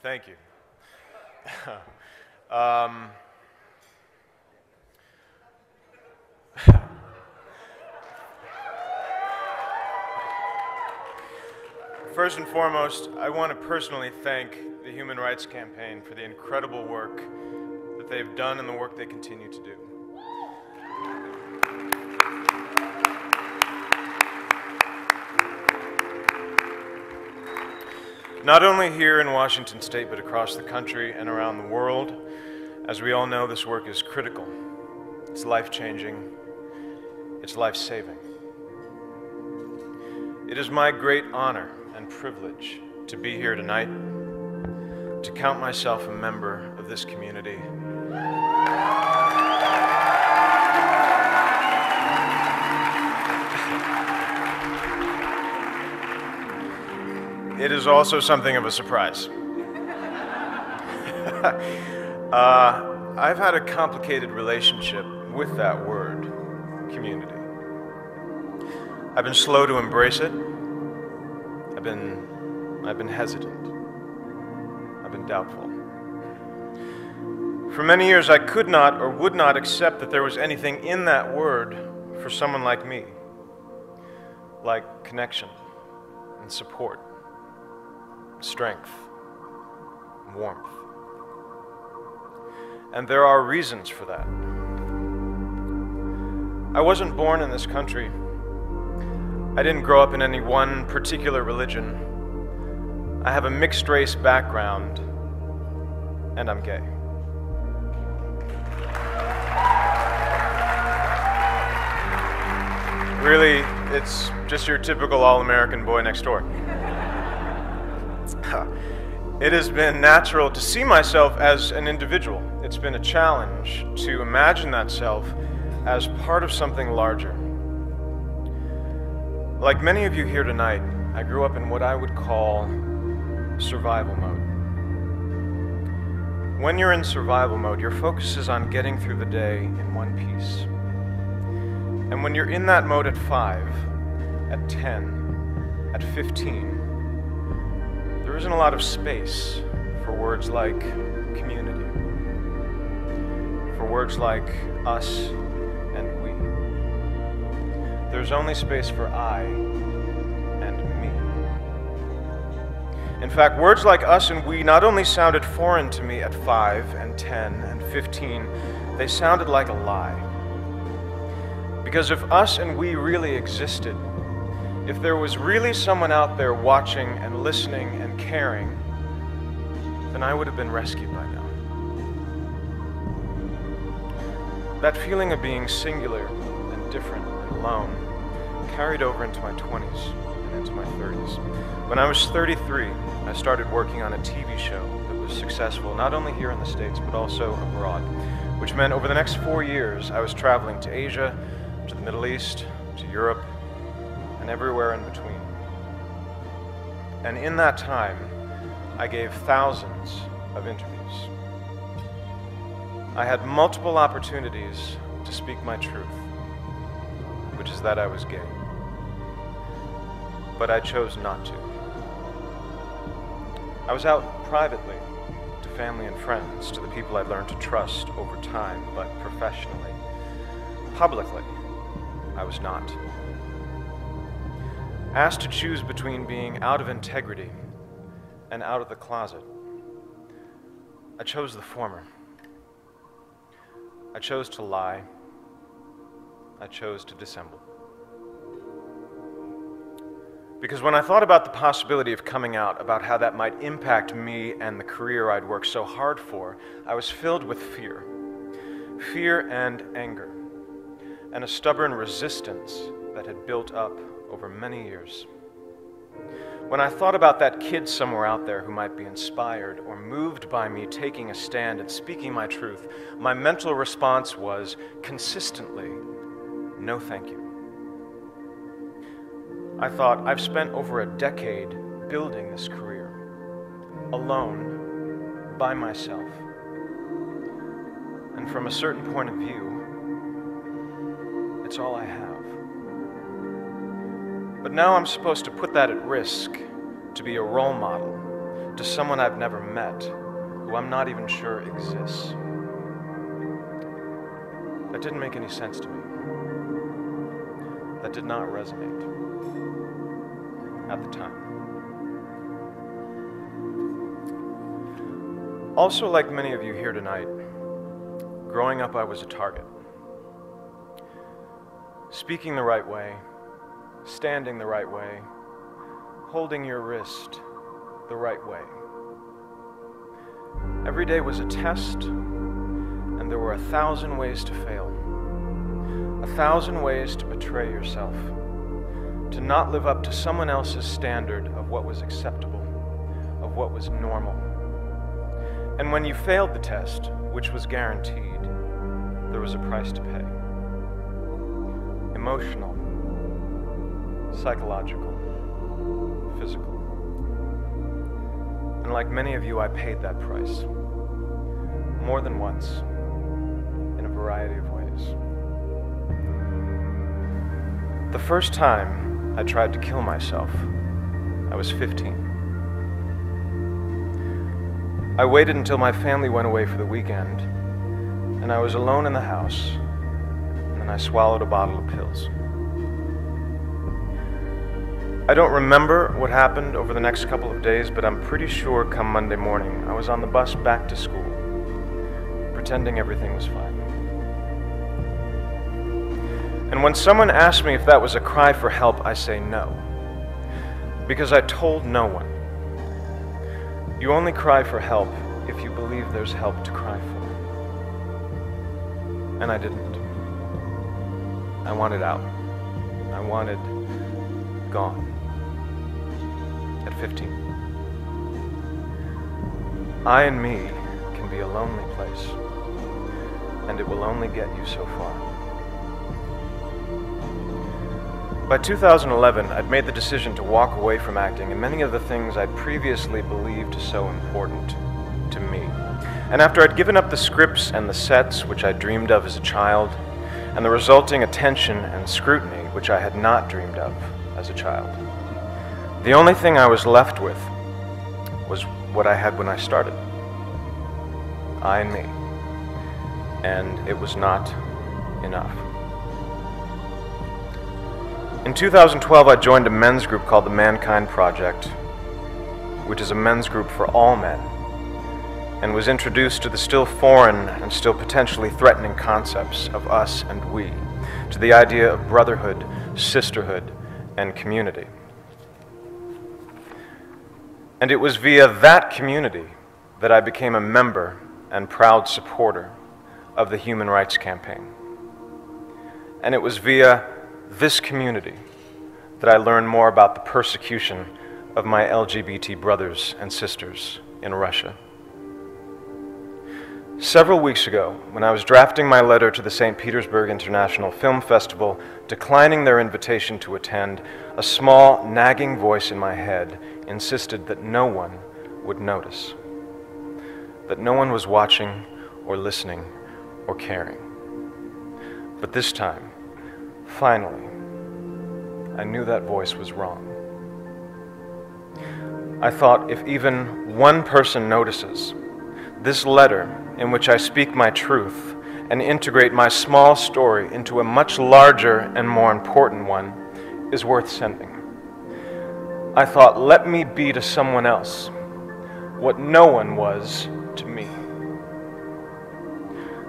Thank you. First and foremost, I want to personally thank the Human Rights Campaign for the incredible work that they've done and the work they continue to do. Not only here in Washington State, but across the country and around the world. As we all know, this work is critical. It's life-changing. It's life-saving. It is my great honor and privilege to be here tonight, to count myself a member of this community. It is also something of a surprise. I've had a complicated relationship with that word, community. I've been slow to embrace it. I've been hesitant. I've been doubtful. For many years, I could not or would not accept that there was anything in that word for someone like me, like connection and support, strength, warmth. And there are reasons for that. I wasn't born in this country. I didn't grow up in any one particular religion. I have a mixed race background, and I'm gay. Really, it's just your typical all-American boy next door. It has been natural to see myself as an individual. It's been a challenge to imagine that self as part of something larger. Like many of you here tonight, I grew up in what I would call survival mode. When you're in survival mode, your focus is on getting through the day in one piece. And when you're in that mode at 5, at 10, at 15, there isn't a lot of space for words like community, for words like us and we. There's only space for I and me. In fact, words like us and we not only sounded foreign to me at 5 and 10 and 15, they sounded like a lie. Because if us and we really existed, if there was really someone out there watching and listening and caring, then I would have been rescued by now. That feeling of being singular and different and alone carried over into my 20s and into my 30s. When I was 33, I started working on a TV show that was successful not only here in the States but also abroad, which meant over the next 4 years I was traveling to Asia, to the Middle East, to Europe, and everywhere in between. And in that time, I gave thousands of interviews. I had multiple opportunities to speak my truth, which is that I was gay. But I chose not to. I was out privately to family and friends, to the people I'd learned to trust over time, but professionally. Publicly, I was not. Asked to choose between being out of integrity and out of the closet, I chose the former. I chose to lie. I chose to dissemble. Because when I thought about the possibility of coming out, about how that might impact me and the career I'd worked so hard for, I was filled with fear. Fear and anger, and a stubborn resistance that had built up over many years. When I thought about that kid somewhere out there who might be inspired or moved by me taking a stand and speaking my truth, my mental response was consistently, no thank you. I thought, I've spent over a decade building this career, alone, by myself. And from a certain point of view, it's all I have. But now I'm supposed to put that at risk, to be a role model, to someone I've never met, who I'm not even sure exists. That didn't make any sense to me. That did not resonate at the time. Also, like many of you here tonight, growing up I was a target. Speaking the right way, standing the right way, holding your wrist the right way. Every day was a test, and there were 1,000 ways to fail. 1,000 ways to betray yourself, to not live up to someone else's standard of what was acceptable, of what was normal. And when you failed the test, which was guaranteed, there was a price to pay. Emotional, psychological, physical. And like many of you, I paid that price. More than once, in a variety of ways. The first time I tried to kill myself, I was 15. I waited until my family went away for the weekend, and I was alone in the house, and then I swallowed a bottle of pills. I don't remember what happened over the next couple of days, but I'm pretty sure come Monday morning, I was on the bus back to school, pretending everything was fine. And when someone asks me if that was a cry for help, I say no, because I told no one. You only cry for help if you believe there's help to cry for. And I didn't. I wanted out. I wanted gone. At 15. I and me can be a lonely place, and it will only get you so far. By 2011, I'd made the decision to walk away from acting and many of the things I'd previously believed so important to me. And after I'd given up the scripts and the sets which I dreamed of as a child, and the resulting attention and scrutiny which I had not dreamed of as a child, the only thing I was left with was what I had when I started. I and me. And it was not enough. In 2012, I joined a men's group called the Mankind Project, which is a men's group for all men, and was introduced to the still foreign and still potentially threatening concepts of us and we, to the idea of brotherhood, sisterhood, and community. And it was via that community that I became a member and proud supporter of the Human Rights Campaign. And it was via this community that I learned more about the persecution of my LGBT brothers and sisters in Russia. Several weeks ago, when I was drafting my letter to the St. Petersburg International Film Festival, declining their invitation to attend, a small, nagging voice in my head insisted that no one would notice, that no one was watching or listening or caring. But this time, finally, I knew that voice was wrong. I thought, if even one person notices, this letter in which I speak my truth and integrate my small story into a much larger and more important one is worth sending. I thought, let me be to someone else what no one was to me.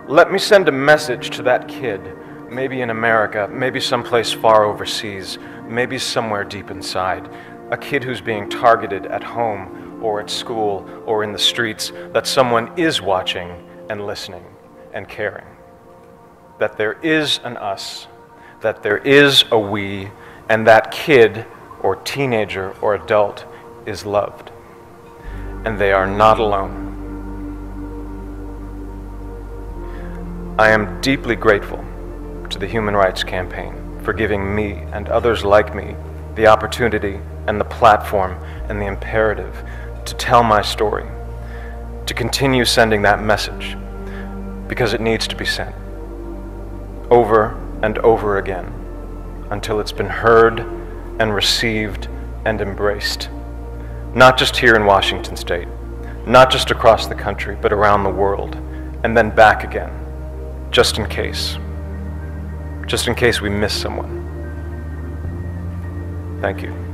Let me send a message to that kid, maybe in America, maybe someplace far overseas, maybe somewhere deep inside, a kid who's being targeted at home or at school or in the streets, that someone is watching and listening and caring. That there is an us, that there is a we, and that kid or teenager or adult is loved. And they are not alone. I am deeply grateful to the Human Rights Campaign for giving me and others like me the opportunity and the platform and the imperative to tell my story, to continue sending that message, because it needs to be sent over and over again until it's been heard and received and embraced, Not just here in Washington State, not just across the country, but around the world, and then back again, just in case we miss someone. Thank you.